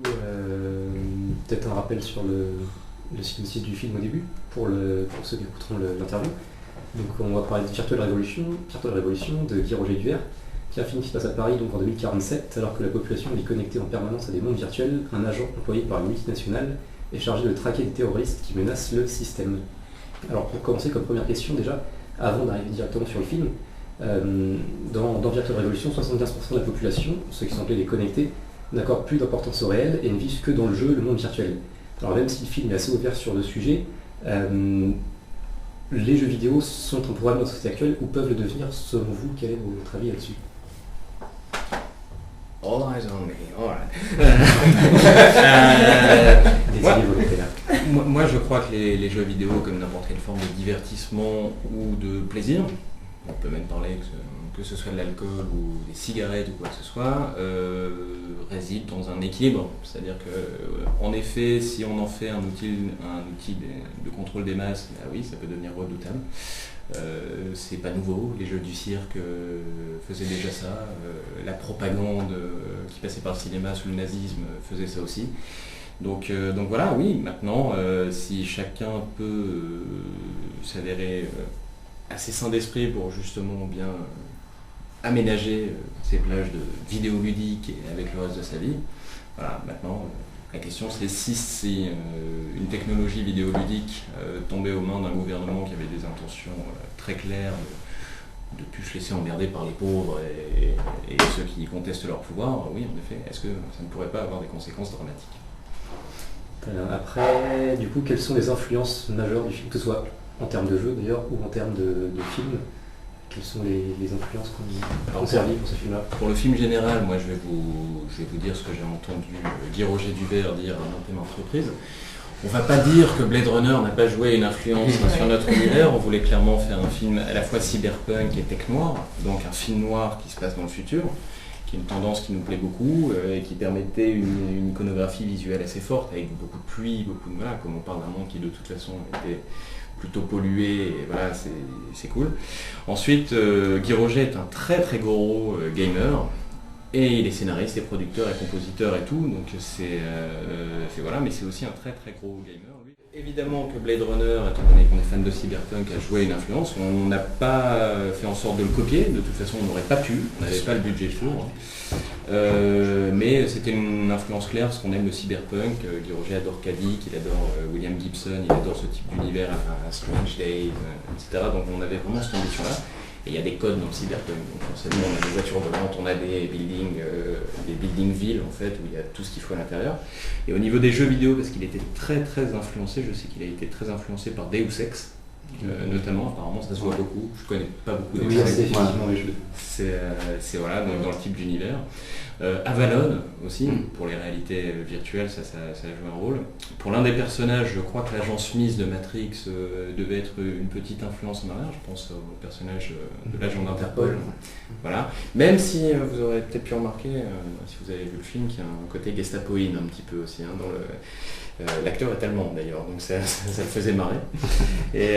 coup, peut-être un rappel sur le synopsis du film au début, pour ceux qui écouteront l'interview. Donc on va parler de Virtual Révolution de Guy Roger Duvert, qui est un film qui se passe à Paris donc en 2047, alors que la population est connectée en permanence à des mondes virtuels. Un agent employé par une multinationale est chargé de traquer des terroristes qui menacent le système. Alors pour commencer, comme première question déjà, avant d'arriver directement sur le film, dans Virtual Révolution, 75% de la population, ceux qui sont appelés les connectés, n'accordent plus d'importance au réel et ne vivent que dans le jeu, le monde virtuel. Alors même si le film est assez ouvert sur le sujet, les jeux vidéo sont un problème dans la société actuelle ou peuvent le devenir. Selon vous, quel est votre avis là-dessus? All eyes on me, alright. Désolé volontaire. Moi, je crois que les jeux vidéo, comme n'importe quelle forme de divertissement ou de plaisir, on peut même parler que ce soit de l'alcool ou des cigarettes ou quoi que ce soit, réside dans un équilibre. C'est-à-dire que, en effet, si on en fait un outil de contrôle des masses, bah oui, ça peut devenir redoutable. C'est pas nouveau, les jeux du cirque faisaient déjà ça, la propagande qui passait par le cinéma sous le nazisme faisait ça aussi. Donc voilà, oui, maintenant, si chacun peut s'avérer assez sain d'esprit pour justement bien aménager ses plages de vidéoludiques et avec le reste de sa vie, voilà, maintenant, la question c'est si une technologie vidéoludique tombait aux mains d'un gouvernement qui avait des intentions très claires de ne plus se laisser emmerder par les pauvres et ceux qui contestent leur pouvoir, oui en effet, est-ce que ça ne pourrait pas avoir des conséquences dramatiques? Après, du coup, quelles sont les influences majeures du film, que ce soit en termes de jeu d'ailleurs ou en termes de film? Quelles sont les influences qu'on a servi pour ce film-là? Pour le film général, moi je vais vous dire ce que j'ai entendu Guy Roger Duvert dire à maintes reprises. On va pas dire que Blade Runner n'a pas joué une influence sur notre univers. On voulait clairement faire un film à la fois cyberpunk et tech noir, donc un film noir qui se passe dans le futur, qui est une tendance qui nous plaît beaucoup et qui permettait une iconographie visuelle assez forte, avec beaucoup de pluie, beaucoup de... Voilà, comme on parle d'un monde qui de toute façon était plutôt pollué, et voilà, c'est cool. Ensuite, Guy Roger est un très très gros gamer, et il est scénariste et producteur et compositeur et tout, donc voilà, mais c'est aussi un très très gros gamer, lui. Évidemment que Blade Runner, étant donné qu'on est fan de cyberpunk, a joué une influence. On n'a pas fait en sorte de le copier, de toute façon on n'aurait pas pu, on n'avait pas le budget pour. Mais c'était une influence claire parce qu'on aime le cyberpunk. Guy Roger adore Kadik, il adore William Gibson, il adore ce type d'univers, Strange Days, etc. Donc on avait vraiment cette ambition-là. Et il y a des codes dans le cyberpunk, donc forcément on a des voitures volantes, on a des building villes en fait, où il y a tout ce qu'il faut à l'intérieur. Et au niveau des jeux vidéo, parce qu'il était très très influencé, je sais qu'il a été très influencé par Deus Ex, notamment, apparemment ça se voit beaucoup, je connais pas beaucoup Deus Ex. C'est voilà, donc dans le type d'univers. Avalon aussi, pour les réalités virtuelles, ça a joué un rôle. Pour l'un des personnages, je crois que l'agent Smith de Matrix devait être une petite influence en arrière, je pense au personnage de l'agent d'Interpol. Voilà. Même si vous aurez peut-être pu remarquer, si vous avez vu le film, qu'il y a un côté gestapoïde un petit peu aussi. Hein, l'acteur est allemand d'ailleurs, donc ça le faisait marrer. Et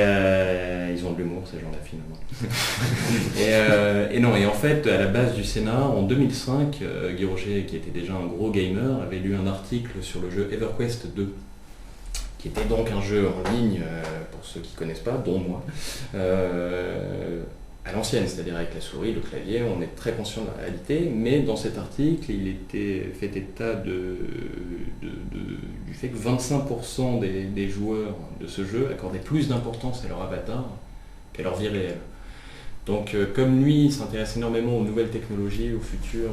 ils ont de l'humour ces gens-là finalement. Et en fait, à la base du scénar, en 2005, Guy Roger, qui était déjà un gros gamer, avait lu un article sur le jeu EverQuest 2, qui était donc un jeu en ligne, pour ceux qui ne connaissent pas, dont moi, à l'ancienne, c'est-à-dire avec la souris, le clavier, on est très conscient de la réalité, mais dans cet article, il était fait état du fait que 25% des joueurs de ce jeu accordaient plus d'importance à leur avatar qu'à leur vie réelle. Donc comme lui, il s'intéresse énormément aux nouvelles technologies, au futur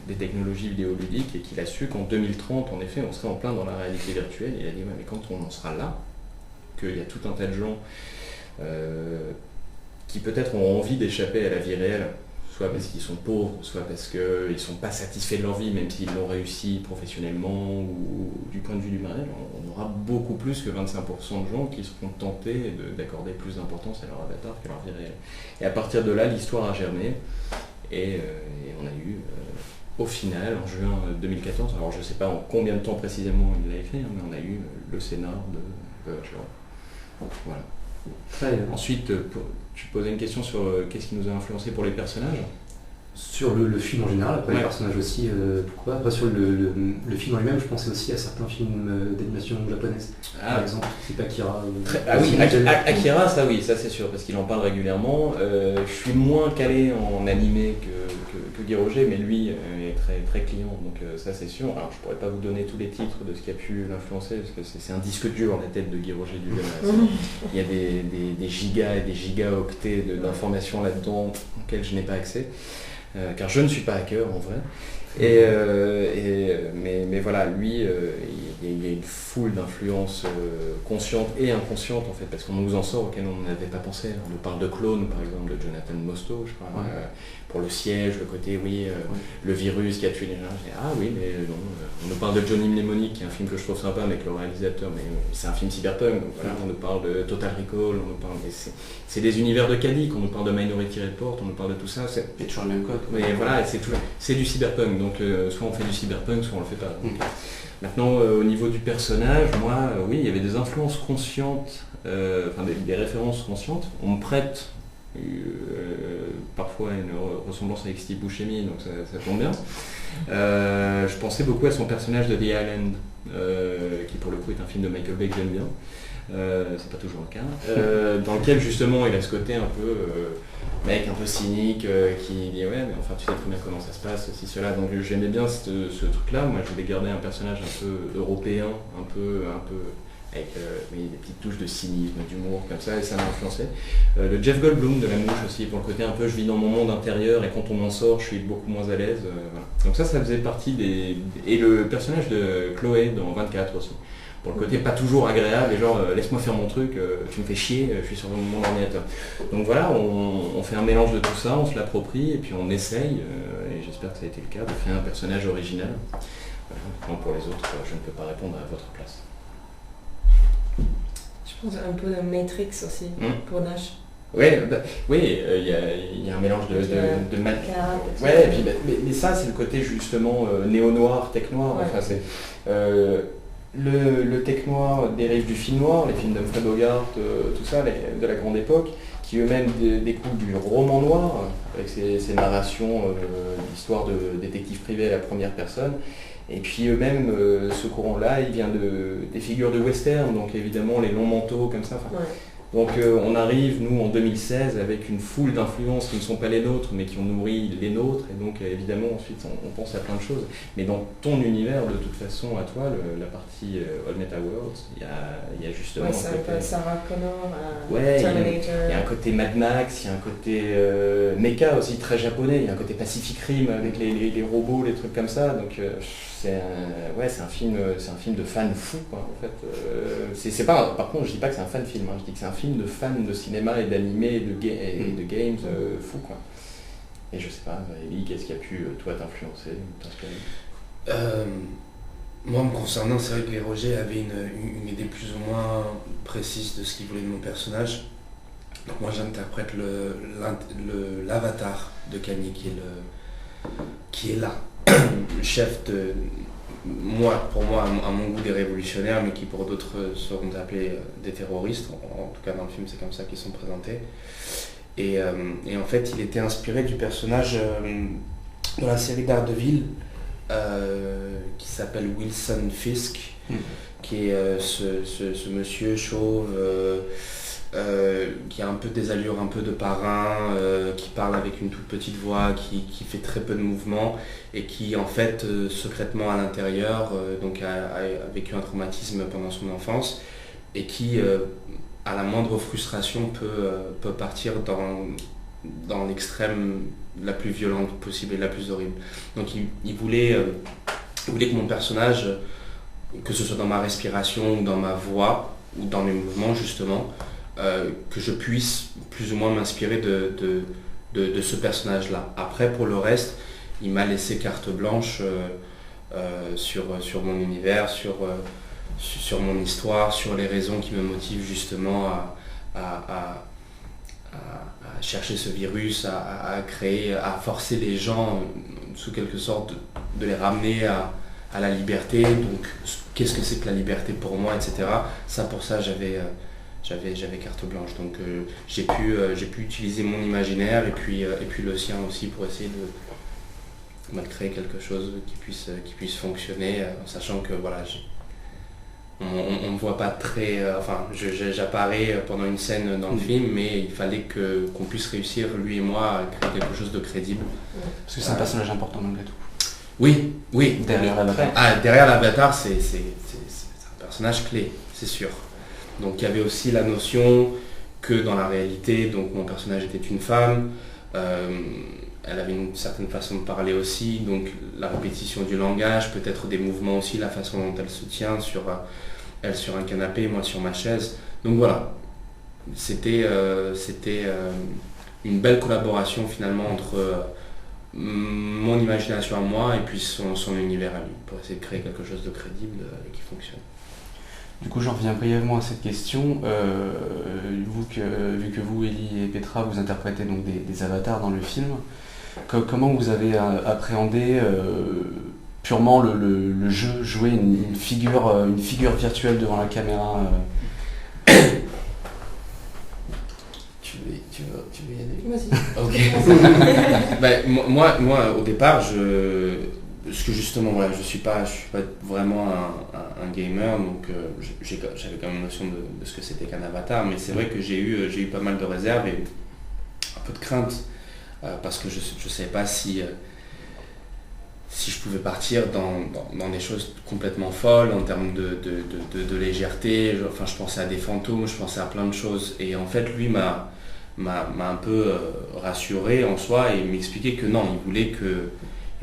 des technologies vidéoludiques, et qu'il a su qu'en 2030, en effet, on serait en plein dans la réalité virtuelle, il a dit, ouais, mais quand on en sera là, qu'il y a tout un tas de gens qui peut-être ont envie d'échapper à la vie réelle, soit parce qu'ils sont pauvres, soit parce qu'ils ne sont pas satisfaits de leur vie, même s'ils l'ont réussi professionnellement ou du point de vue du mariage, on aura beaucoup plus que 25% de gens qui seront tentés d'accorder plus d'importance à leur avatar qu'à leur vie réelle. Et à partir de là, l'histoire a germé, et on a eu, au final, en juin 2014, alors je ne sais pas en combien de temps précisément il l'a écrit, hein, mais on a eu le scénar de voilà. Très bien. Ensuite, tu posais une question sur qu'est-ce qui nous a influencé pour les personnages. sur le film en général, après les Ouais. personnages aussi, pourquoi. Après sur le film en lui-même, je pensais aussi à certains films d'animation japonaise. Par exemple, c'est Akira. Ah oui, Akira, ça oui, ça c'est sûr, parce qu'il en parle régulièrement. Je suis moins calé en animé que Guy Roger, mais lui est très, très client, donc ça c'est sûr. Alors je pourrais pas vous donner tous les titres de ce qui a pu l'influencer, parce que c'est un disque dur la tête de Guy Roger Duvel. Il y a des gigas et des gigaoctets d'informations là-dedans auxquelles je n'ai pas accès, car je ne suis pas hacker en vrai. Mais voilà, lui, il y a une foule d'influences conscientes et inconscientes en fait, parce qu'on nous en sort auxquelles on n'avait pas pensé. On nous parle de Clone par exemple, de Jonathan Mostow, je crois, pour le siège, le côté, le virus qui a tué les gens. Ah oui, mais non. On nous parle de Johnny Mnemonic, qui est un film que je trouve sympa avec le réalisateur, mais c'est un film cyberpunk. Donc voilà, on nous parle de Total Recall, on nous parle, c'est des univers de Cadic, on nous parle de Minority Report, on nous parle de tout ça. C'est toujours le même code. Mais voilà, c'est du cyberpunk, donc soit on fait du cyberpunk, soit on le fait pas. Donc, maintenant, au niveau du personnage, moi, oui, il y avait des influences conscientes, des références conscientes. On me prête parfois une ressemblance avec Steve Buscemi, donc ça tombe bien. Je pensais beaucoup à son personnage de The Island, qui pour le coup est un film de Michael Bay que j'aime bien. C'est pas toujours le cas. Dans lequel justement il a ce côté un peu mec un peu cynique qui dit ouais mais enfin tu sais très bien comment ça se passe, ceci, cela. Donc j'aimais bien ce truc là. Moi je voulais garder un personnage un peu européen, un peu avec des petites touches de cynisme, d'humour comme ça, et ça m'a influencé. Le Jeff Goldblum de La Mouche aussi, pour le côté un peu je vis dans mon monde intérieur et quand on m'en sort je suis beaucoup moins à l'aise. Voilà. Donc ça faisait partie des... Et le personnage de Chloé dans 24 aussi. Pour le côté pas toujours agréable, et genre laisse-moi faire mon truc, tu me fais chier, je suis sur mon ordinateur. Donc voilà, on fait un mélange de tout ça, on se l'approprie et puis on essaye, et j'espère que ça a été le cas, de créer un personnage original. Voilà. Pour les autres, je ne peux pas répondre à votre place. Je pense un peu de Matrix aussi, pour Nash. Ouais, il y a un mélange de ouais, et puis, mais ça c'est le côté justement néo-noir, tech-noir, ouais. Enfin c'est... Le tech noir dérive du film noir, les films d'Humphrey Bogart, tout ça, de la grande époque, qui eux-mêmes découlent du roman noir, avec ses narrations d'histoires de détectives privés à la première personne. Et puis eux-mêmes, ce courant-là, il vient des figures de western, donc évidemment les longs manteaux comme ça. Ouais. Donc on arrive, nous, en 2016, avec une foule d'influences qui ne sont pas les nôtres, mais qui ont nourri les nôtres, et donc évidemment, ensuite, on pense à plein de choses. Mais dans ton univers, de toute façon, à toi, la partie All Meta Worlds, il y a justement... Ouais, c'est un peu Sarah Connor, Terminator. Il y a un côté Mad Max, il y a un côté mecha aussi, très japonais, il y a un côté Pacific Rim, avec les robots, les trucs comme ça, donc... c'est un film de fan fou quoi, en fait. C'est pas, par contre je dis pas que c'est un fan film, je dis que c'est un film de fans de cinéma et d'animé et de games fou quoi. Et je sais pas, Ellie, qu'est-ce qui a pu toi t'influencer, t'inspirer? Moi me concernant, c'est vrai que Guy Roger avait une idée plus ou moins précise de ce qu'il voulait de mon personnage. Donc moi j'interprète l'avatar de Kanye qui est là. Le chef de pour moi à mon goût des révolutionnaires, mais qui pour d'autres seront appelés des terroristes, en tout cas dans le film c'est comme ça qu'ils sont présentés, et en fait il était inspiré du personnage dans la série Daredevil qui s'appelle Wilson Fisk, qui est ce monsieur chauve qui a un peu des allures un peu de parrain, qui parle avec une toute petite voix, qui fait très peu de mouvements et qui en fait secrètement à l'intérieur donc a vécu un traumatisme pendant son enfance et qui à la moindre frustration peut partir dans l'extrême la plus violente possible et la plus horrible. Donc il voulait que mon personnage, que ce soit dans ma respiration ou dans ma voix ou dans mes mouvements justement, que je puisse plus ou moins m'inspirer de ce personnage-là. Après, pour le reste, il m'a laissé carte blanche sur mon univers, sur mon histoire, sur les raisons qui me motivent justement à chercher ce virus, à créer, à forcer les gens, sous quelque sorte, de les ramener à la liberté. Donc, qu'est-ce que c'est que la liberté pour moi, etc. Ça, pour ça, j'avais carte blanche. Donc j'ai pu utiliser mon imaginaire et puis le sien aussi pour essayer de créer quelque chose qui puisse fonctionner, en sachant que voilà, on ne me voit pas très... j'apparais pendant une scène dans le film, mais il fallait qu'on puisse réussir, lui et moi, à créer quelque chose de crédible. Parce que c'est un personnage important malgré tout. Oui. Derrière l'avatar. Derrière l'avatar, c'est un personnage clé, c'est sûr. Donc il y avait aussi la notion que dans la réalité, donc mon personnage était une femme, elle avait une certaine façon de parler aussi, donc la répétition du langage, peut-être des mouvements aussi, la façon dont elle se tient, elle sur un canapé, moi sur ma chaise. Donc voilà, c'était une belle collaboration finalement entre mon imagination à moi et puis son univers à lui, pour essayer de créer quelque chose de crédible et qui fonctionne. Du coup, j'en reviens brièvement à cette question. Vu que vous, Ellie et Petra, vous interprétez donc des avatars dans le film, comment vous avez appréhendé purement le jeu, jouer une figure virtuelle devant la caméra Tu veux y aller? Vas-y. Ok. Moi, au départ, parce que justement, voilà, je suis pas vraiment un gamer, donc j'avais quand même notion de ce que c'était qu'un avatar, mais c'est vrai que j'ai eu pas mal de réserves et un peu de crainte, parce que je ne savais pas si je pouvais partir dans des choses complètement folles en termes de légèreté. Je pensais à des fantômes, je pensais à plein de choses, et en fait lui m'a un peu rassuré en soi et m'expliquait que non, il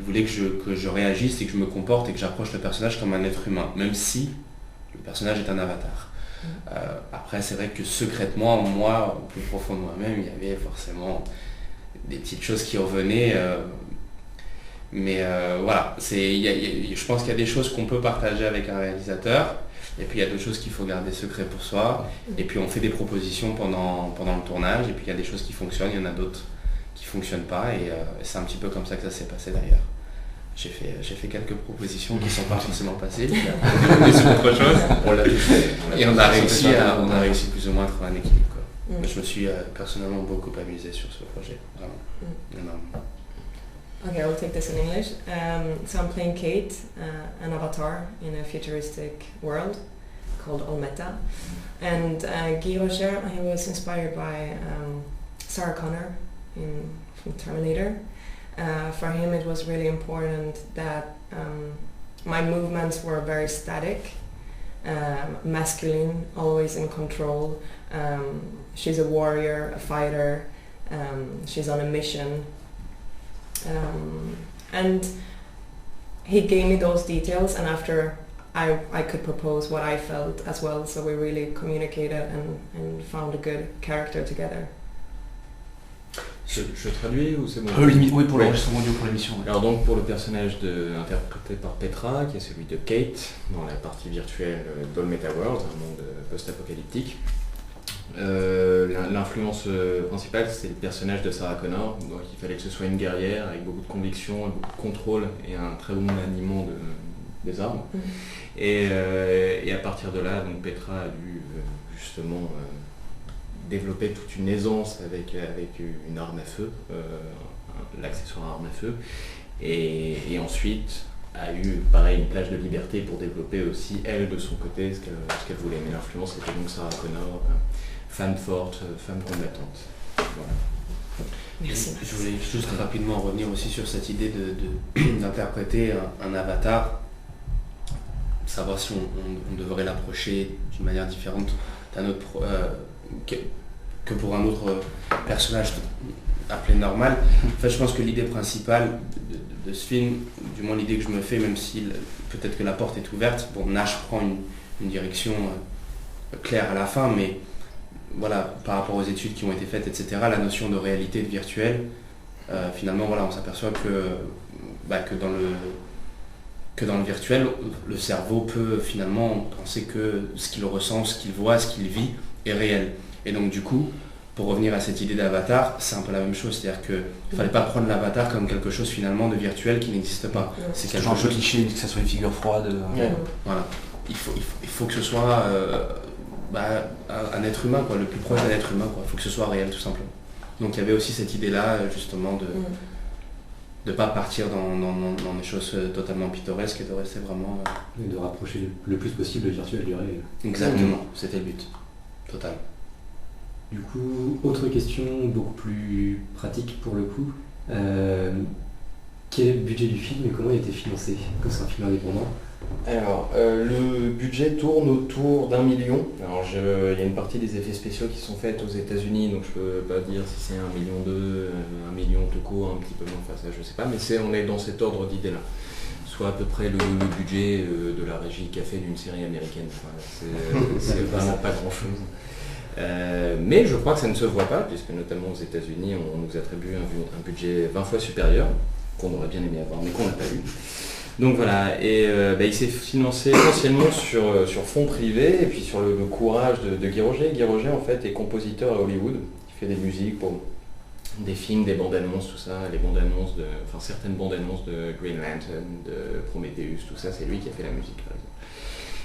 voulait que je réagisse et que je me comporte et que j'approche le personnage comme un être humain, même si le personnage est un avatar. Après, c'est vrai que secrètement, moi, au plus profond de moi-même, il y avait forcément des petites choses qui revenaient. Mais voilà, je pense qu'il y a des choses qu'on peut partager avec un réalisateur, et puis il y a d'autres choses qu'il faut garder secret pour soi. Et puis on fait des propositions pendant le tournage, et puis il y a des choses qui fonctionnent, il y en a d'autres qui ne fonctionnent pas, et c'est un petit peu comme ça que ça s'est passé d'ailleurs. J'ai fait quelques propositions qui ne sont pas forcément passées, puis après, sur autre chose. On l'a tous fait. Et on a réussi plus ou moins à trouver un équilibre, quoi. Je me suis personnellement beaucoup amusé sur ce projet, vraiment. Énormément. Okay, I'll take this in English. So I'm playing Kate, an avatar in a futuristic world called Olmeta. And Guy Rocher, he was inspired by Sarah Connor from Terminator. For him it was really important that my movements were very static, masculine, always in control. She's a warrior, a fighter, she's on a mission. And he gave me those details, and after I could propose what I felt as well, so we really communicated and found a good character together. Je traduis ou c'est bon? Oui, pour l'enregistrement audio pour l'émission. Ouais. Alors donc pour le personnage interprété par Petra, qui est celui de Kate, dans la partie virtuelle d'Olmeta World, un monde post-apocalyptique, l'influence principale c'est le personnage de Sarah Connor, donc il fallait que ce soit une guerrière avec beaucoup de conviction, beaucoup de contrôle et un très bon maniement des armes. Et à partir de là, donc Petra a dû justement développer toute une aisance avec une arme à feu, l'accessoire arme à feu, et ensuite a eu pareil une plage de liberté pour développer aussi elle de son côté ce qu'elle voulait. Mais l'influence était donc Sarah Connor, femme forte, femme combattante. Voilà. Merci. Je voulais juste rapidement revenir aussi sur cette idée d'interpréter un avatar, savoir si on devrait l'approcher d'une manière différente d'un autre que pour un autre personnage appelé normal. En fait, je pense que l'idée principale de ce film, du moins l'idée que je me fais, même si peut-être que la porte est ouverte, bon, Nash prend une direction claire à la fin, mais voilà, par rapport aux études qui ont été faites, etc., la notion de réalité, de virtuel, finalement, voilà, on s'aperçoit que dans le virtuel, le cerveau peut finalement penser que ce qu'il ressent, ce qu'il voit, ce qu'il vit est réel. Et donc du coup, pour revenir à cette idée d'avatar, c'est un peu la même chose, c'est-à-dire qu'il ne fallait pas prendre l'avatar comme quelque chose finalement de virtuel qui n'existe pas. C'est quelque chose de cliché, que ça soit une figure froide. Voilà. Il faut que ce soit un être humain, quoi, le plus proche d'un être humain. Il faut que ce soit réel, tout simplement. Donc il y avait aussi cette idée-là, justement, de ne pas partir dans des choses totalement pittoresques et de rester vraiment... Et de rapprocher le plus possible le virtuel du réel. Exactement, c'était le but. Total. Du coup, autre question beaucoup plus pratique pour le coup. Quel est le budget du film et comment il a été financé, comme c'est un film indépendant? Alors, le budget tourne autour d'1 million. Alors, il y a une partie des effets spéciaux qui sont faits aux États-Unis, donc je peux pas dire si c'est 1,2 million, 1 million tout court, un petit peu moins, enfin ça je sais pas, mais on est dans cet ordre d'idée-là. Soit à peu près le budget de la régie café d'une série américaine. Enfin, c'est vraiment pas grand-chose. Mais je crois que ça ne se voit pas, puisque notamment aux États-Unis, on nous attribue un budget 20 fois supérieur, qu'on aurait bien aimé avoir, mais qu'on n'a pas eu. Donc voilà, et il s'est financé essentiellement sur fonds privés et puis sur le courage de Guy Roger. Guy Roger en fait est compositeur à Hollywood, il fait des musiques pour des films, des bandes annonces, tout ça, certaines bandes annonces de Green Lantern, de Prometheus, tout ça, c'est lui qui a fait la musique par exemple.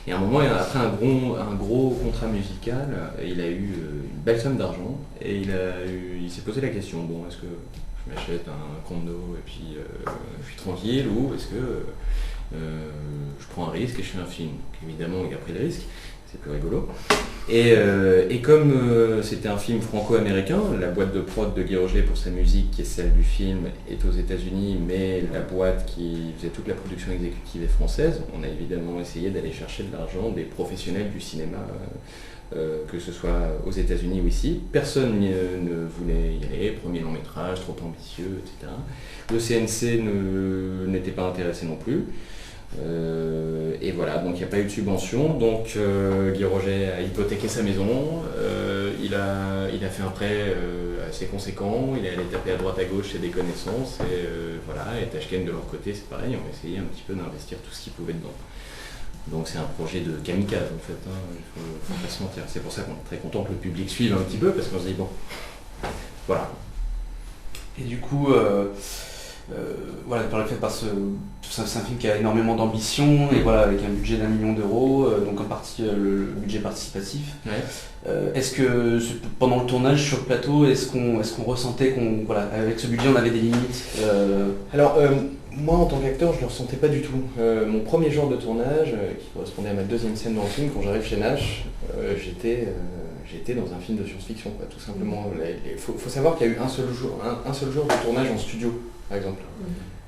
Et à un moment, après un gros contrat musical, il a eu une belle somme d'argent et il s'est posé la question, bon, est-ce que je m'achète un condo et puis je suis tranquille ou est-ce que je prends un risque et je fais un film? Donc, évidemment, il a pris le risque, c'est plus rigolo. Et comme c'était un film franco-américain, la boîte de prod de Guy Roger pour sa musique, qui est celle du film, est aux États-Unis, mais la boîte qui faisait toute la production exécutive est française. On a évidemment essayé d'aller chercher de l'argent des professionnels du cinéma, que ce soit aux États-Unis ou ici. Personne ne voulait y aller, premier long métrage, trop ambitieux, etc. Le CNC n'était pas intéressé non plus. Et voilà, donc il n'y a pas eu de subvention, donc Guy Roger a hypothéqué sa maison, il a fait un prêt assez conséquent, il est allé taper à droite à gauche chez des connaissances, et voilà, et Tashkent de leur côté c'est pareil, on a essayé un petit peu d'investir tout ce qu'ils pouvaient dedans. Donc c'est un projet de kamikaze en fait, il faut pas se mentir, c'est pour ça qu'on est très content que le public suive un petit peu, parce qu'on se dit bon, voilà. Et du coup, voilà, par le fait c'est un film qui a énormément d'ambition et voilà, avec un budget d'1 million d'euros, donc en partie le budget participatif. Ouais. Est-ce que pendant le tournage sur le plateau, est-ce qu'on ressentait voilà, avec ce budget on avait des limites Alors moi en tant qu'acteur je ne le ressentais pas du tout. Mon premier jour de tournage, qui correspondait à ma deuxième scène dans le film, quand j'arrive chez Nash, j'étais dans un film de science-fiction, quoi, tout simplement. Il faut savoir qu'il y a eu un seul jour de tournage en studio, par exemple.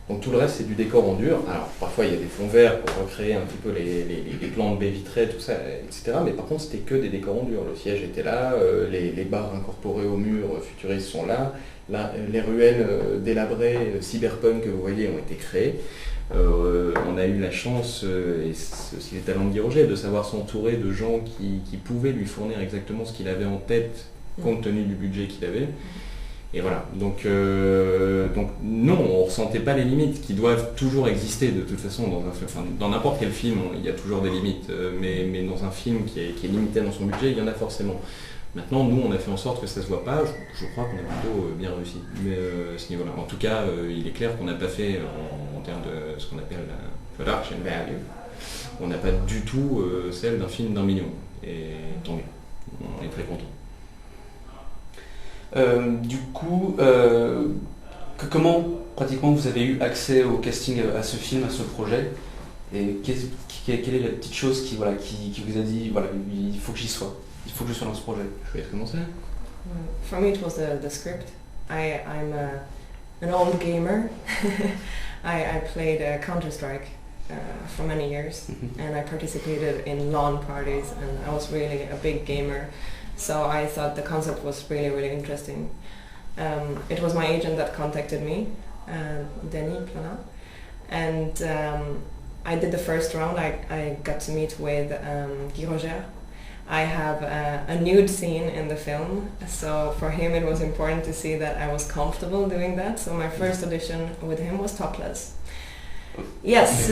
Donc tout le reste c'est du décor en dur. Alors parfois il y a des fonds verts pour recréer un petit peu les plans de baies vitrées, tout ça, etc. Mais par contre c'était que des décors en dur. Le siège était là, les barres incorporées au mur futuristes sont là, les ruelles délabrées cyberpunk que vous voyez ont été créées. On a eu la chance, et c'est aussi les talents de Guy Roger, de savoir s'entourer de gens qui pouvaient lui fournir exactement ce qu'il avait en tête compte tenu du budget qu'il avait. Et voilà, donc non, on ne ressentait pas les limites qui doivent toujours exister de toute façon. Dans n'importe quel film, il y a toujours des limites, mais dans un film qui est limité dans son budget, il y en a forcément. Maintenant, nous, on a fait en sorte que ça ne se voit pas. Je crois qu'on a plutôt bien réussi à ce niveau-là. En tout cas, il est clair qu'on n'a pas fait, en termes de ce qu'on appelle la production value, on n'a pas du tout celle d'un film d'1 million. Et tant mieux, on est très contents. Du coup, comment pratiquement vous avez eu accès au casting à ce film, à ce projet, et quelle est la petite chose qui vous a dit voilà, il faut que j'y sois, il faut que je sois dans ce projet? Je vais commencer. For me it was the script. I'm an old gamer. I played Counter-Strike for many years, and I participated in LAN parties, and I was really a big gamer. So I thought the concept was really, really interesting. It was my agent that contacted me, Denis Plana, and I did the first round. I got to meet with Guy Roger. I have a nude scene in the film, so for him it was important to see that I was comfortable doing that. So my first audition with him was topless. Yes.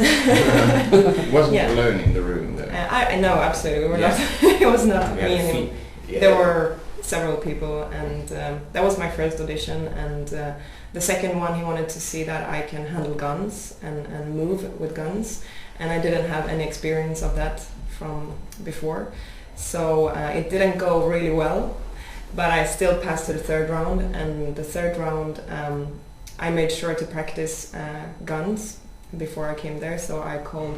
Wasn't alone in the room though. I know, absolutely. We're not. It was not me and him. Yeah. There were several people, and that was my first audition. And the second one, he wanted to see that I can handle guns and move with guns, and I didn't have any experience of that from before. So it didn't go really well, but I still passed to the third round. And the third round, I made sure to practice guns before I came there. So I called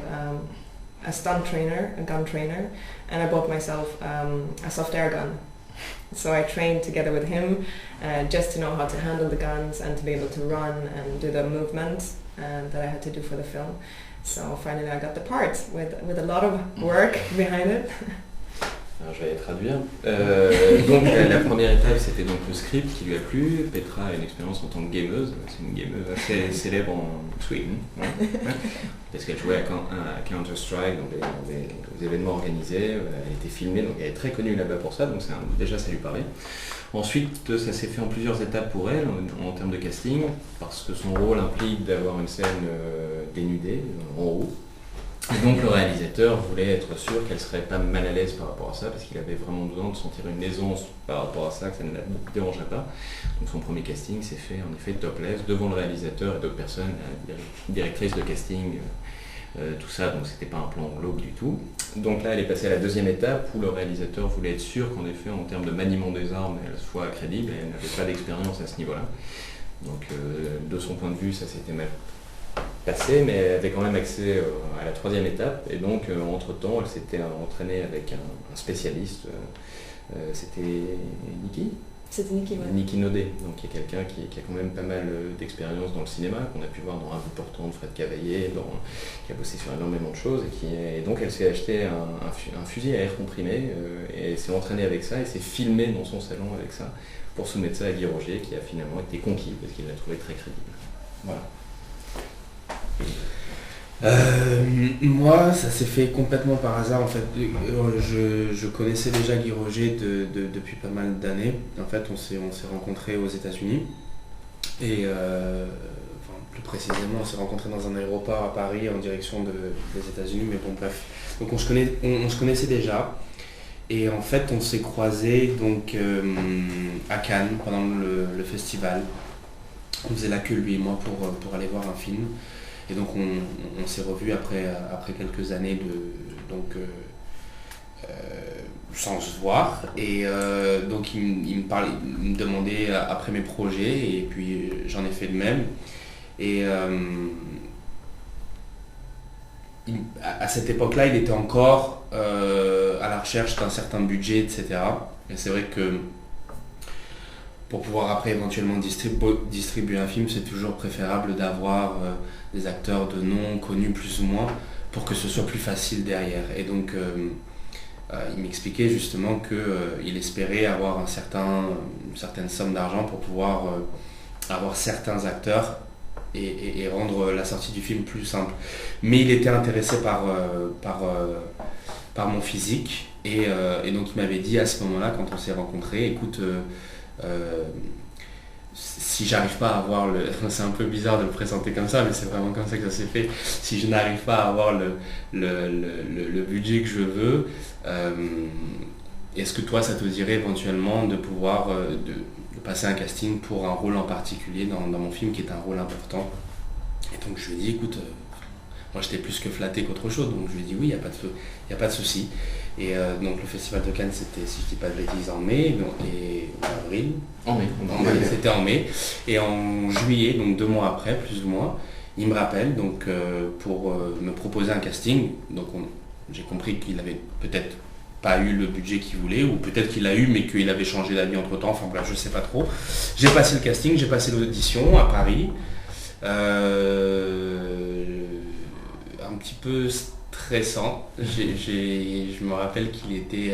a stunt trainer, a gun trainer, and I bought myself a soft air gun. So I trained together with him just to know how to handle the guns and to be able to run and do the movements that I had to do for the film. So finally I got the part with a lot of work behind it. Alors, je vais traduire. Donc la première étape c'était donc le script qui lui a plu. Petra a une expérience en tant que gameuse, c'est une gameuse assez célèbre en Sweden, hein, parce qu'elle jouait à Counter-Strike dans des événements organisés, elle était filmée, donc elle est très connue là-bas pour ça, donc déjà ça lui parlait. Ensuite ça s'est fait en plusieurs étapes pour elle en termes de casting, parce que son rôle implique d'avoir une scène dénudée en haut. Et donc le réalisateur voulait être sûr qu'elle serait pas mal à l'aise par rapport à ça, parce qu'il avait vraiment besoin de sentir une aisance par rapport à ça, que ça ne la dérangerait pas. Donc son premier casting s'est fait en effet topless devant le réalisateur et d'autres personnes, la directrice de casting, tout ça, donc c'était pas un plan glauque du tout. Donc là elle est passée à la deuxième étape où le réalisateur voulait être sûr qu'en effet en termes de maniement des armes elle soit crédible, et elle n'avait pas d'expérience à ce niveau-là. Donc de son point de vue ça s'était mal passé, mais elle avait quand même accès à la troisième étape, et donc entre-temps elle s'était entraînée avec un spécialiste, c'était Niki. C'était Niki, ouais. Niki Nodé, donc qui est quelqu'un qui a quand même pas mal d'expérience dans le cinéma, qu'on a pu voir dans Un bout portant de Fred Cavaillé, qui a bossé sur énormément de choses, et donc elle s'est acheté un fusil à air comprimé, et s'est entraînée avec ça, et s'est filmée dans son salon avec ça, pour soumettre ça à Guy Roger, qui a finalement été conquis, parce qu'il l'a trouvé très crédible. Voilà. Moi, ça s'est fait complètement par hasard en fait. Je connaissais déjà Guy Roger depuis pas mal d'années. En fait, on s'est rencontrés aux États-Unis et plus précisément, on s'est rencontrés dans un aéroport à Paris en direction des États-Unis. Mais bon, bref. Donc on se connaissait déjà. Et en fait, on s'est croisés donc à Cannes pendant le festival. On faisait la queue lui et moi pour aller voir un film. Et donc on s'est revus après quelques années sans se voir. Et donc il me demandait après mes projets, et puis j'en ai fait de même. Et à cette époque-là, il était encore à la recherche d'un certain budget, etc. Et c'est vrai que pour pouvoir après éventuellement distribuer un film, c'est toujours préférable d'avoir des acteurs de nom connus plus ou moins, pour que ce soit plus facile derrière. Et donc il m'expliquait justement qu'il espérait avoir une certaine somme d'argent pour pouvoir avoir certains acteurs et rendre la sortie du film plus simple. Mais il était intéressé par mon physique, et donc il m'avait dit à ce moment-là, quand on s'est rencontrés, écoute, si j'arrive pas à avoir c'est un peu bizarre de le présenter comme ça, mais c'est vraiment comme ça que ça s'est fait. Si je n'arrive pas à avoir le budget que je veux, est-ce que toi ça te dirait éventuellement de pouvoir de passer un casting pour un rôle en particulier dans mon film, qui est un rôle important? Et donc je lui ai dit, écoute, moi j'étais plus que flatté qu'autre chose, donc je lui ai dit oui, il n'y a pas de souci. Et donc le festival de Cannes, c'était, si je dis pas de bêtises, en mai, et en avril. En mai. C'était en mai. Et en juillet, donc 2 mois après, plus ou moins, il me rappelle donc pour me proposer un casting. Donc j'ai compris qu'il avait peut-être pas eu le budget qu'il voulait, ou peut-être qu'il a eu mais qu'il avait changé d'avis entre temps, enfin bref, je sais pas trop. J'ai passé le casting, j'ai passé l'audition à Paris. Un petit peu stressant. Je me rappelle qu'il était...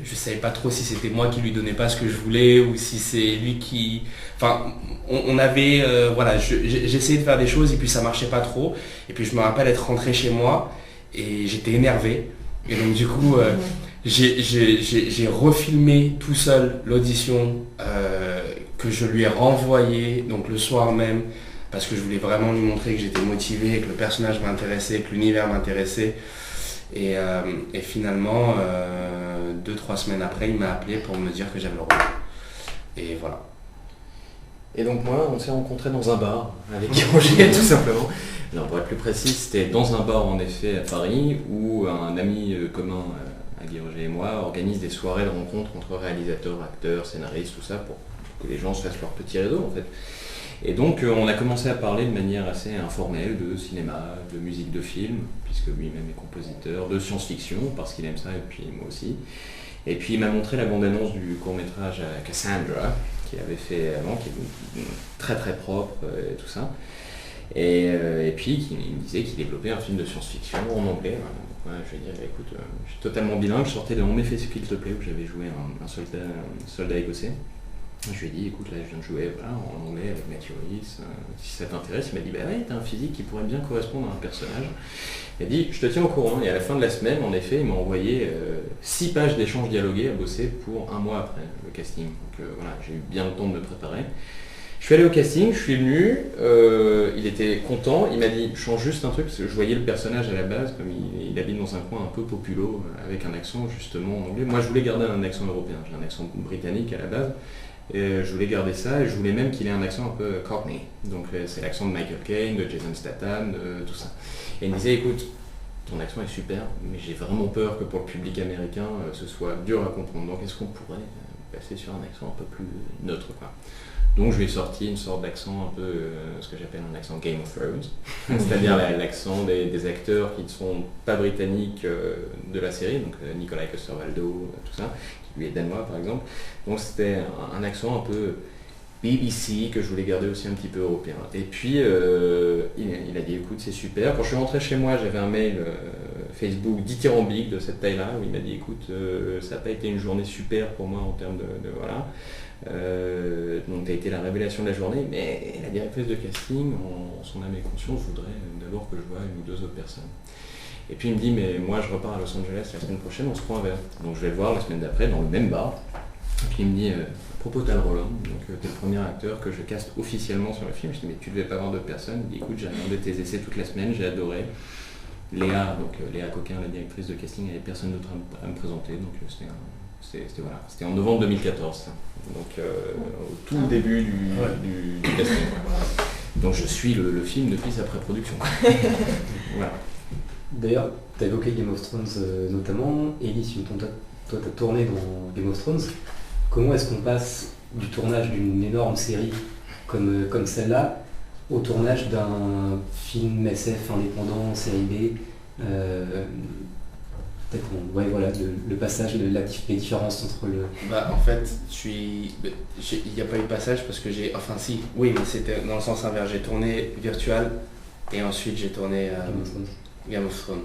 je savais pas trop si c'était moi qui lui donnais pas ce que je voulais, ou si c'est lui qui... Enfin, on avait... voilà, j'essayais de faire des choses et puis ça marchait pas trop. Et puis je me rappelle être rentré chez moi et j'étais énervé. Et donc du coup, j'ai refilmé tout seul l'audition que je lui ai renvoyée donc le soir même, parce que je voulais vraiment lui montrer que j'étais motivé, que le personnage m'intéressait, que l'univers m'intéressait. Et finalement, 2-3 semaines après, il m'a appelé pour me dire que j'avais le rôle. Et voilà. Et donc moi, on s'est rencontrés dans un bar avec Guy Roger, tout simplement. Alors pour être plus précis, c'était dans un bar en effet à Paris, où un ami commun Guy Roger et moi, organise des soirées de rencontres entre réalisateurs, acteurs, scénaristes, tout ça, pour que les gens se fassent leur petit réseau en fait. Et donc on a commencé à parler de manière assez informelle de cinéma, de musique de film, puisque lui-même est compositeur, de science-fiction, parce qu'il aime ça, et puis moi aussi. Et puis il m'a montré la bande-annonce du court-métrage Cassandra, qu'il avait fait avant, qui est très très propre et tout ça. Et puis il me disait qu'il développait un film de science-fiction en anglais. Ouais, je lui ai dit, écoute, je suis totalement bilingue, je sortais de On m'est fait ce qu'il te plaît, où j'avais joué un soldat écossais. Je lui ai dit, écoute, là je viens de jouer en anglais avec Matthew Rhys, si ça t'intéresse. Il m'a dit, bah ouais, t'as un physique qui pourrait bien correspondre à un personnage. Il a dit, je te tiens au courant. Et à la fin de la semaine, en effet, il m'a envoyé 6 pages d'échanges dialogués à bosser pour un mois après le casting. Donc voilà, j'ai eu bien le temps de me préparer. Je suis allé au casting, je suis venu, il était content, il m'a dit, change juste un truc, parce que je voyais le personnage à la base, comme il habite dans un coin un peu populo, avec un accent justement en anglais. Moi je voulais garder un accent européen, j'ai un accent britannique à la base, et je voulais garder ça, et je voulais même qu'il ait un accent un peu cockney. Donc c'est l'accent de Michael Caine, de Jason Statham, de tout ça. Et il me disait, écoute, ton accent est super, mais j'ai vraiment peur que pour le public américain, ce soit dur à comprendre. Donc est-ce qu'on pourrait passer sur un accent un peu plus neutre, quoi. Donc je lui ai sorti une sorte d'accent un peu, ce que j'appelle un accent Game of Thrones, c'est-à-dire l'accent des acteurs qui ne sont pas britanniques de la série, donc Nicolas Coster-Waldau, tout ça, qui lui est danois par exemple. Donc c'était un accent un peu BBC que je voulais garder aussi un petit peu européen. Et puis il a dit, écoute, c'est super. Quand je suis rentré chez moi, j'avais un mail Facebook dithyrambique de cette taille-là, où il m'a dit, écoute, ça n'a pas été une journée super pour moi en termes de voilà. Donc tu as été la révélation de la journée, mais la directrice de casting, en son âme et conscience, voudrait d'abord que je voie une ou deux autres personnes. Et puis il me dit, mais moi je repars à Los Angeles la semaine prochaine, on se prend un verre. Donc je vais le voir la semaine d'après dans le même bar. Et puis il me dit, à propos de Tal Roland, donc t'es le premier acteur que je caste officiellement sur le film. Je dis, mais tu devais pas voir d'autres personnes. Il dit, écoute, j'ai regardé tes essais toute la semaine, j'ai adoré. Léa, donc Léa Coquin, la directrice de casting, il n'y avait personne d'autre à me présenter, donc c'était en novembre 2014, ça. Donc au tout début du casting. Donc je suis le film depuis sa pré-production. Voilà. D'ailleurs, tu as évoqué Game of Thrones notamment. Ellie, toi tu as tourné dans Game of Thrones. Comment est-ce qu'on passe du tournage d'une énorme série comme celle-là au tournage d'un film SF indépendant, série B peut-être le passage, les différences entre le... En fait, il n'y a pas eu de passage parce que mais c'était dans le sens inverse. J'ai tourné Virtual et ensuite j'ai tourné Game of Thrones.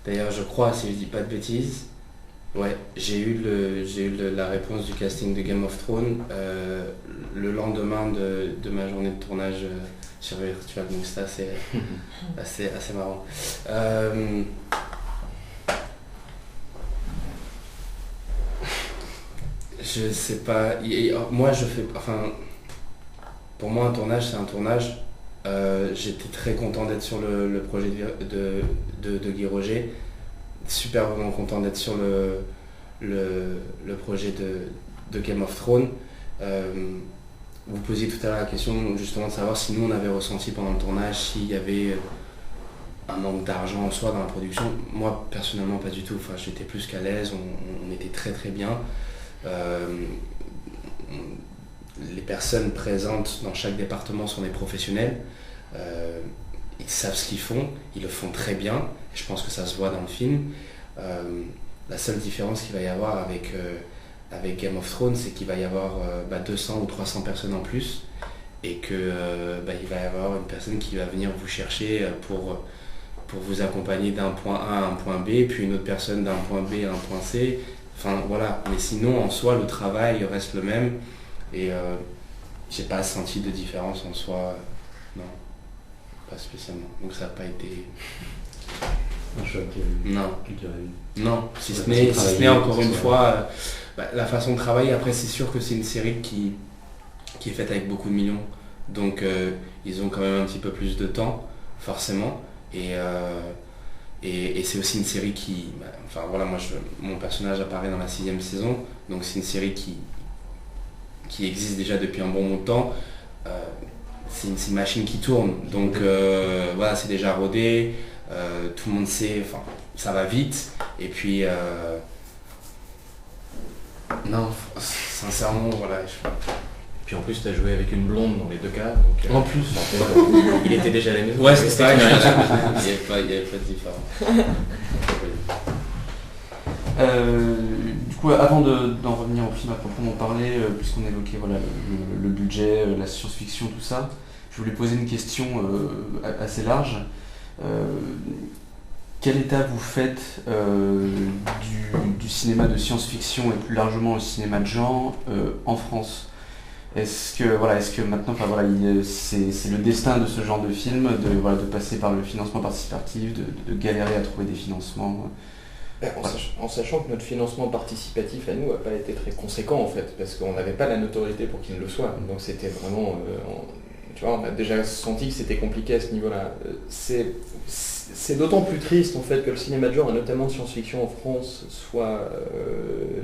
D'ailleurs, je crois, si je dis pas de bêtises, j'ai eu la réponse du casting de Game of Thrones le lendemain de ma journée de tournage sur Virtual. Donc c'est assez marrant. Je sais pas, pour moi un tournage c'est un tournage. J'étais très content d'être sur le projet de Guy Roger, super vraiment content d'être sur le projet de Game of Thrones. Vous posiez tout à l'heure la question justement de savoir si nous on avait ressenti pendant le tournage s'il y avait un manque d'argent en soi dans la production. Moi personnellement pas du tout, j'étais plus qu'à l'aise, on était très très bien. Les personnes présentes dans chaque département sont des professionnels, ils savent ce qu'ils font, ils le font très bien, et je pense que ça se voit dans le film. La seule différence qu'il va y avoir avec Game of Thrones, c'est qu'il va y avoir 200 ou 300 personnes en plus, et qu'il va y avoir une personne qui va venir vous chercher pour vous accompagner d'un point A à un point B, puis une autre personne d'un point B à un point C. Mais sinon en soi le travail reste le même et j'ai pas senti de différence en soi, non, pas spécialement. Donc ça n'a pas été un choc culturel. Non, si ce n'est encore une fois la façon de travailler. Après c'est sûr que c'est une série qui est faite avec beaucoup de millions, donc ils ont quand même un petit peu plus de temps forcément et c'est aussi une série qui... mon personnage apparaît dans la 6e saison, donc c'est une série qui existe déjà depuis un bon moment de temps. C'est une machine qui tourne, donc c'est déjà rodé, tout le monde sait, ça va vite, et puis Non, sincèrement, voilà. Puis en plus, tu as joué avec une blonde dans les deux cas. Donc, En plus. il était déjà à la maison. Ouais, c'est ça. Il n'y rien. avait pas de différence. Du coup, avant d'en revenir au film à proprement parler, puisqu'on évoquait voilà, le budget, la science-fiction, tout ça, je voulais poser une question assez large. Quel état vous faites du cinéma de science-fiction et plus largement le cinéma de genre en France ? Est-ce que maintenant, c'est le destin de ce genre de film de passer par le financement participatif, de galérer à trouver des financements En sachant que notre financement participatif à nous n'a pas été très conséquent en fait, parce qu'on n'avait pas la notoriété pour qu'il le soit. Donc c'était vraiment, tu vois, on a déjà senti que c'était compliqué à ce niveau-là. C'est d'autant plus triste en fait que le cinéma de genre, et notamment de science-fiction en France, soit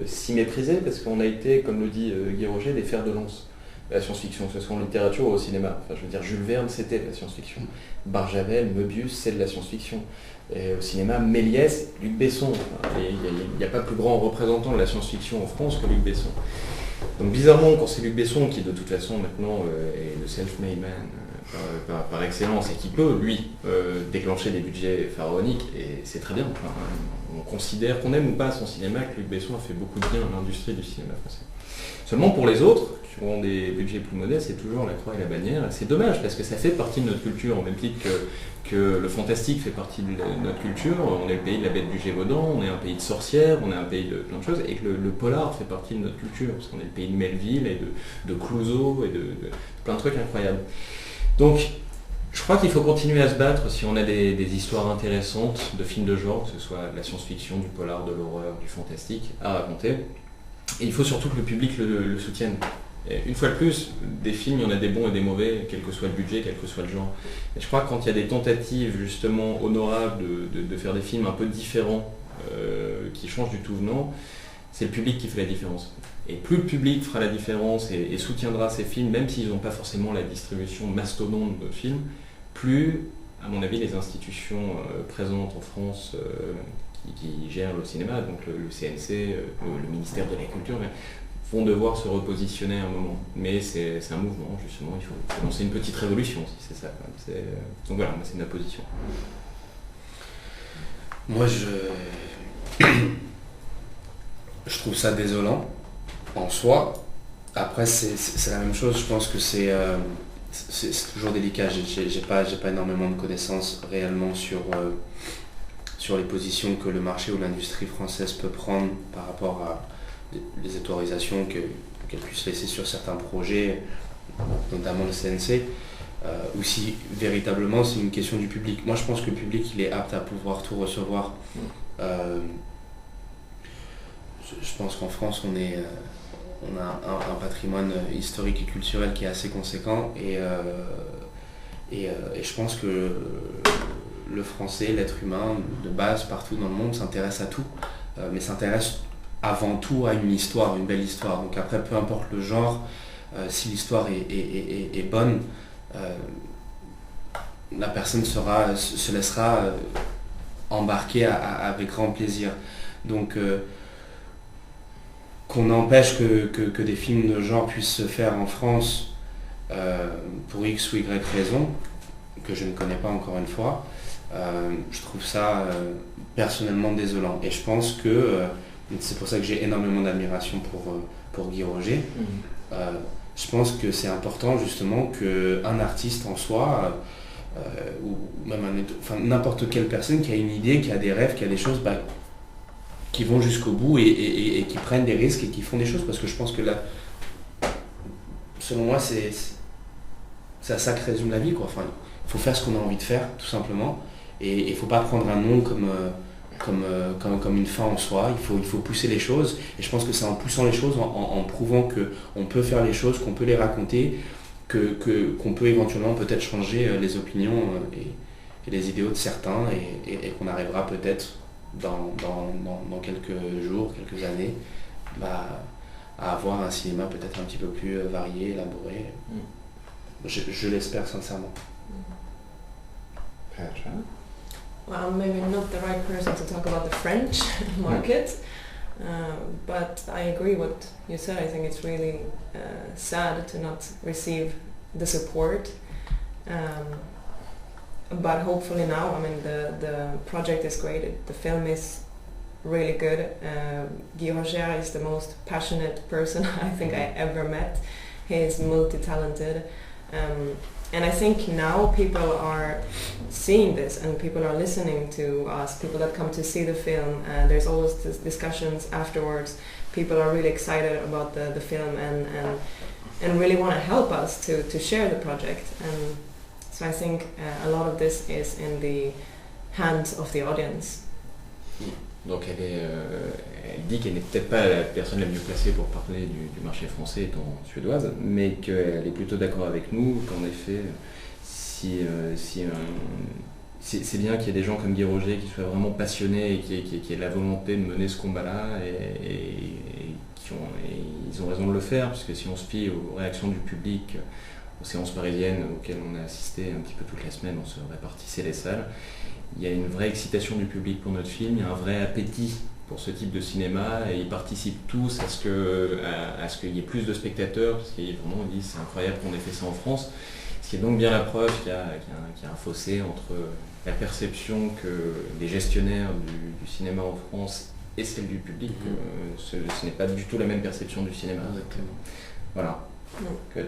si méprisé, parce qu'on a été, comme le dit Guy Rocher, des fers de lance de la science-fiction, que ce soit en littérature ou au cinéma. Enfin, je veux dire, Jules Verne, c'était de la science-fiction. Barjavel, Möbius, c'est de la science-fiction. Et au cinéma, Méliès, Luc Besson. Il n'y a pas plus grand représentant de la science-fiction en France que Luc Besson. Donc bizarrement, quand c'est Luc Besson, qui de toute façon maintenant est le self-made man par excellence, et qui peut, lui, déclencher des budgets pharaoniques, et c'est très bien. Enfin, on considère, qu'on aime ou pas son cinéma, que Luc Besson a fait beaucoup de bien à l'industrie du cinéma français. Seulement pour les autres, qui ont des budgets plus modestes, c'est toujours la croix et la bannière. C'est dommage, parce que ça fait partie de notre culture, au même titre que le fantastique fait partie de notre culture. On est le pays de la bête du Gévaudan, on est un pays de sorcières, on est un pays de plein de choses, et que le polar fait partie de notre culture, parce qu'on est le pays de Melville et de Clouseau et de plein de trucs incroyables. Donc, je crois qu'il faut continuer à se battre si on a des histoires intéressantes de films de genre, que ce soit de la science-fiction, du polar, de l'horreur, du fantastique, à raconter. Et il faut surtout que le public le soutienne. Et une fois de plus, des films, il y en a des bons et des mauvais, quel que soit le budget, quel que soit le genre. Et je crois que quand il y a des tentatives justement honorables de faire des films un peu différents, qui changent du tout venant, c'est le public qui fait la différence. Et plus le public fera la différence et soutiendra ces films, même s'ils n'ont pas forcément la distribution mastodonte de films, plus, à mon avis, les institutions présentes en France qui gèrent le cinéma, donc le CNC, le ministère de la Culture, vont devoir se repositionner à un moment. Mais c'est un mouvement, justement, il faut lancer une petite révolution, si c'est ça. Donc voilà, moi c'est ma position. Moi je trouve ça désolant en soi. Après c'est la même chose, je pense que c'est toujours délicat. J'ai pas énormément de connaissances réellement sur les positions que le marché ou l'industrie française peut prendre par rapport à les autorisations qu'elle puisse laisser sur certains projets, notamment le CNC, ou si véritablement c'est une question du public. Moi je pense que le public il est apte à pouvoir tout recevoir. Je pense qu'en France on a un patrimoine historique et culturel qui est assez conséquent, et je pense que le français, l'être humain de base partout dans le monde s'intéresse à tout, mais s'intéresse avant tout à une histoire, une belle histoire. Donc après, peu importe le genre, si l'histoire est bonne, la personne se laissera embarquer avec grand plaisir. Donc qu'on empêche que des films de genre puissent se faire en France pour X ou Y raison, que je ne connais pas encore une fois, je trouve ça personnellement désolant. Et je pense que c'est pour ça que j'ai énormément d'admiration pour Guy Rocher. Je pense que c'est important justement qu'un artiste en soi, ou même n'importe quelle personne qui a une idée, qui a des rêves, qui a des choses, qui vont jusqu'au bout et qui prennent des risques et qui font des choses, parce que je pense que là, selon moi, c'est ça qui résume la vie, quoi. Enfin, il faut faire ce qu'on a envie de faire, tout simplement, et il ne faut pas prendre un nom comme une fin en soi. Il faut pousser les choses, et je pense que c'est en poussant les choses, en prouvant qu'on peut faire les choses, qu'on peut les raconter, qu'on peut éventuellement peut-être changer les opinions et les idéaux de certains, et qu'on arrivera peut-être dans quelques jours, quelques années, à avoir un cinéma peut-être un petit peu plus varié, élaboré. Je l'espère sincèrement. Well, I'm maybe not the right person to talk about the French market, But I agree what you said. I think it's really sad to not receive the support. But hopefully now, I mean, the project is great. The film is really good. Guy Rocher is the most passionate person I think I ever met. He is multi-talented. And I think now people are seeing this and people are listening to us, people that come to see the film. There's always discussions afterwards. People are really excited about the film and really want to help us to share the project. And so I think a lot of this is in the hands of the audience. Donc elle dit qu'elle n'est peut-être pas la personne la mieux placée pour parler du marché français étant suédoise, mais qu'elle est plutôt d'accord avec nous, qu'en effet, c'est bien qu'il y ait des gens comme Guy Rocher qui soient vraiment passionnés et qui aient la volonté de mener ce combat-là, et ils ont raison de le faire, puisque si on se fie aux réactions du public, aux séances parisiennes auxquelles on a assisté un petit peu toute la semaine, on se répartissait les salles. Il y a une vraie excitation du public pour notre film, il y a un vrai appétit pour ce type de cinéma, et ils participent tous à ce qu'il y ait plus de spectateurs, parce qu'ils vraiment disent c'est incroyable qu'on ait fait ça en France, ce qui est donc bien la preuve qu'il y a un fossé entre la perception que les gestionnaires du cinéma en France et celle du public. Ce n'est pas du tout la même perception du cinéma. Exactement. Voilà. Que...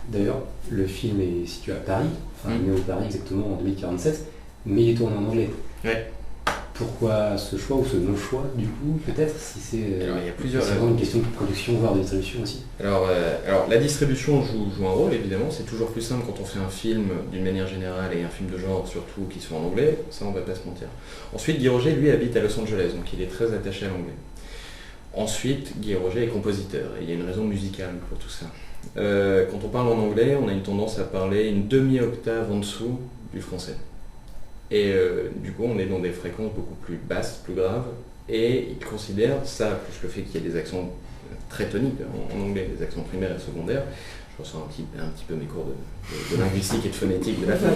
D'ailleurs, le film est situé à Paris, enfin Néo-Paris exactement en 2047, mais il est tourné en anglais. Ouais. Pourquoi ce choix ou ce non-choix du coup, peut-être, si c'est Alors, il y a plusieurs vraiment une question de production, voire de distribution aussi. Alors la distribution joue un rôle, évidemment. C'est toujours plus simple quand on fait un film d'une manière générale, et un film de genre surtout qui soit en anglais, ça on va pas se mentir. Ensuite, Guy Rocher, lui, habite à Los Angeles, donc il est très attaché à l'anglais. Ensuite, Guy Rocher est compositeur, et il y a une raison musicale pour tout ça. Quand on parle en anglais, on a une tendance à parler une demi-octave en dessous du français. Et du coup, on est dans des fréquences beaucoup plus basses, plus graves, et il considère ça, plus le fait qu'il y ait des accents très toniques en anglais, des accents primaires et secondaires. Je ressens un petit peu mes cours de linguistique et de phonétique de la fac,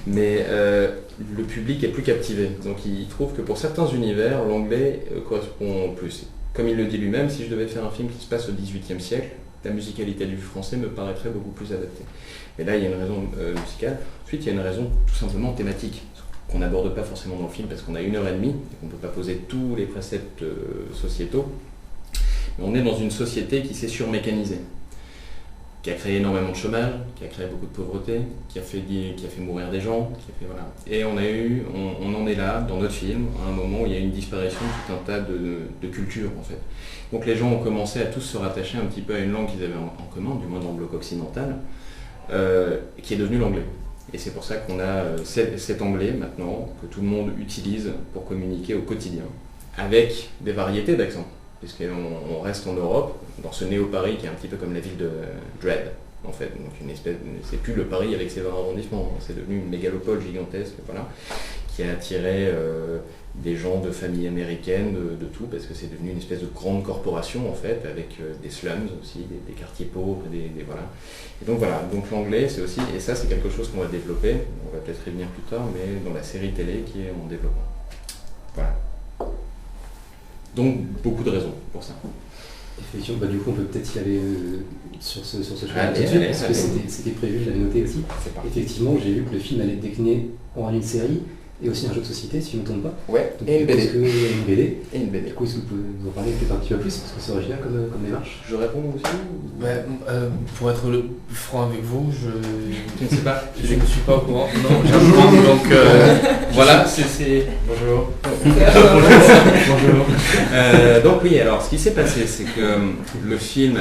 mais le public est plus captivé. Donc il trouve que pour certains univers, l'anglais correspond plus. Comme il le dit lui-même, si je devais faire un film qui se passe au XVIIIe siècle, la musicalité du français me paraîtrait beaucoup plus adaptée. Et là, il y a une raison musicale. Ensuite, il y a une raison tout simplement thématique, qu'on n'aborde pas forcément dans le film parce qu'on a 1h30 et qu'on ne peut pas poser tous les préceptes sociétaux. Mais on est dans une société qui s'est surmécanisée, qui a créé énormément de chômage, qui a créé beaucoup de pauvreté, qui a fait mourir des gens, voilà. Et on en est là, dans notre film, à un moment où il y a une disparition de tout un tas de cultures, en fait. Donc les gens ont commencé à tous se rattacher un petit peu à une langue qu'ils avaient en commun, du moins dans le bloc occidental, qui est devenu l'anglais. Et c'est pour ça qu'on a cet anglais maintenant, que tout le monde utilise pour communiquer au quotidien, avec des variétés d'accents. Puisqu'on reste en Europe, dans ce Néo-Paris qui est un petit peu comme la ville de Dread, en fait. Donc c'est plus le Paris avec ses 20 arrondissements, c'est devenu une mégalopole gigantesque, voilà, qui a attiré des gens de familles américaines, de tout, parce que c'est devenu une espèce de grande corporation, en fait, avec des slums aussi, des quartiers pauvres, voilà. Et donc voilà, donc l'anglais c'est aussi, et ça c'est quelque chose qu'on va développer, on va peut-être y revenir plus tard, mais dans la série télé qui est en développement. Voilà. Donc beaucoup de raisons pour ça. Effectivement, du coup on peut peut-être y aller sur ce choix Allez, tout de suite, allez, parce que allez. c'était prévu, je l'avais noté aussi. Effectivement, j'ai vu que le film allait décliner en une série et aussi un jeu de société, si je ne me trompe pas. Ouais, Donc, et une BD. Une BD. Et une BD. Du coup, est-ce que vous pouvez nous en parler peut-être un petit peu plus, parce que c'est original comme démarche. Je réponds aussi Pour être franc avec vous, Je ne sais pas. je ne suis pas au courant. Non, j'apprends, donc voilà, c'est... Bonjour. Bonjour. Donc oui, alors ce qui s'est passé, c'est que le film...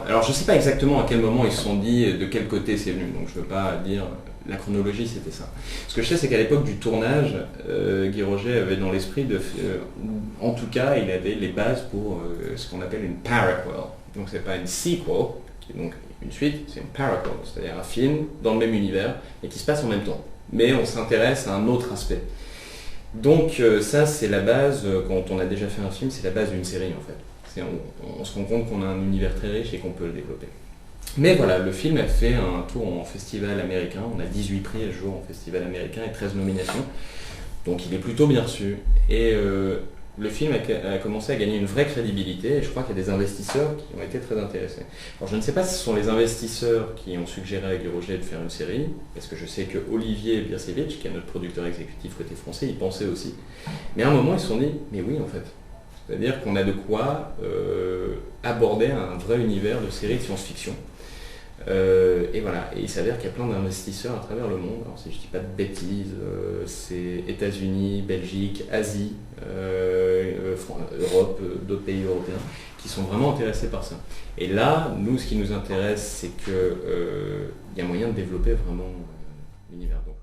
alors je ne sais pas exactement à quel moment ils se sont dit de quel côté c'est venu, donc je ne veux pas dire... La chronologie, c'était ça. Ce que je sais, c'est qu'à l'époque du tournage, Guy Rocher avait dans l'esprit de... en tout cas, il avait les bases pour ce qu'on appelle une paraquel. Donc c'est pas une sequel, qui est donc une suite, c'est une paraquel, c'est-à-dire un film dans le même univers et qui se passe en même temps. Mais on s'intéresse à un autre aspect. Donc ça, c'est la base, quand on a déjà fait un film, c'est la base d'une série en fait. On se rend compte qu'on a un univers très riche et qu'on peut le développer. Mais voilà, le film a fait un tour en festival américain, on a 18 prix à ce jour en festival américain et 13 nominations, donc il est plutôt bien reçu. Et le film a commencé à gagner une vraie crédibilité et je crois qu'il y a des investisseurs qui ont été très intéressés. Alors je ne sais pas si ce sont les investisseurs qui ont suggéré à Guy Rocher de faire une série, parce que je sais que Olivier Birsevich, qui est notre producteur exécutif côté français, il pensait aussi. Mais à un moment ils se sont dit, mais oui en fait. C'est-à-dire qu'on a de quoi aborder un vrai univers de séries de science-fiction. Et voilà, et il s'avère qu'il y a plein d'investisseurs à travers le monde. Alors si je dis pas de bêtises, c'est États-Unis, Belgique, Asie, Europe, d'autres pays européens qui sont vraiment intéressés par ça. Et là, nous, ce qui nous intéresse, c'est qu'il y a moyen de développer vraiment l'univers. Donc,